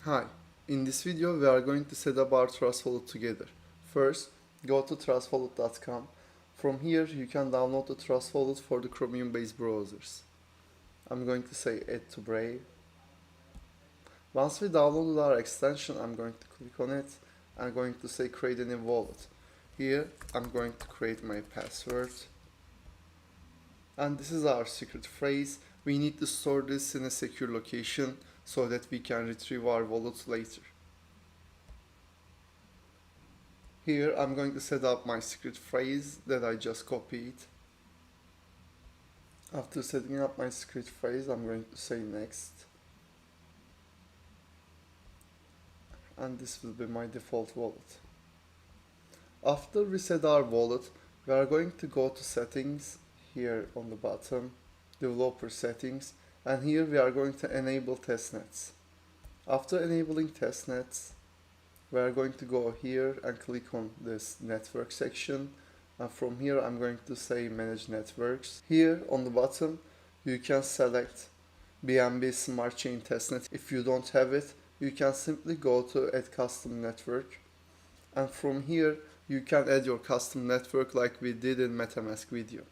Hi, in this video we are going to set up our Trust Wallet together. First, go to trustwallet.com. From here you can download the Trust Wallet for the Chromium based browsers. I'm going to say add to Brave. Once we downloaded our extension, I'm going to click on it. I'm going to say create a new wallet. Here I'm going to create my password. And this is our secret phrase. We need to store this in a secure location so that we can retrieve our wallet later. Here I'm going to set up my secret phrase that I just copied. After setting up my secret phrase, I'm going to say next. And this will be my default wallet. After we set our wallet, we are going to go to settings here on the bottom, developer settings, and here we are going to enable testnets. After enabling testnets, we are going to go here and click on this network section, and from here I'm going to say manage networks. Here on the bottom you can select BNB Smart Chain Testnet. If you don't have it, you can simply go to add custom network, and from here you can add your custom network like we did in MetaMask video.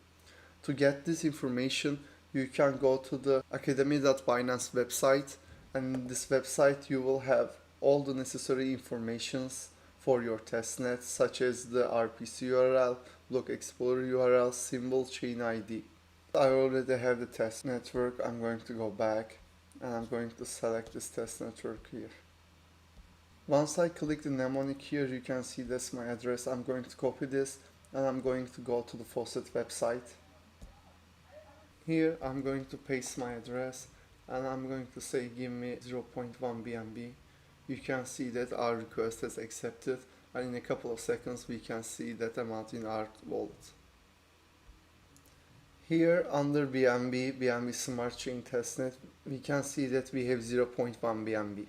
To get this information, you can go to the academy.binance website, and in this website you will have all the necessary informations for your testnet, such as the RPC URL, block explorer URL, symbol, chain ID. I already have the test network. I'm going to go back and I'm going to select this test network here. Once I click the mnemonic here, you can see that's my address. I'm going to copy this and I'm going to go to the Faucet website. Here I'm going to paste my address and I'm going to say give me 0.1 BNB. You can see that our request is accepted, and in a couple of seconds we can see that amount in our wallet. Here under BNB Smart Chain Testnet, we can see that we have 0.1 BNB.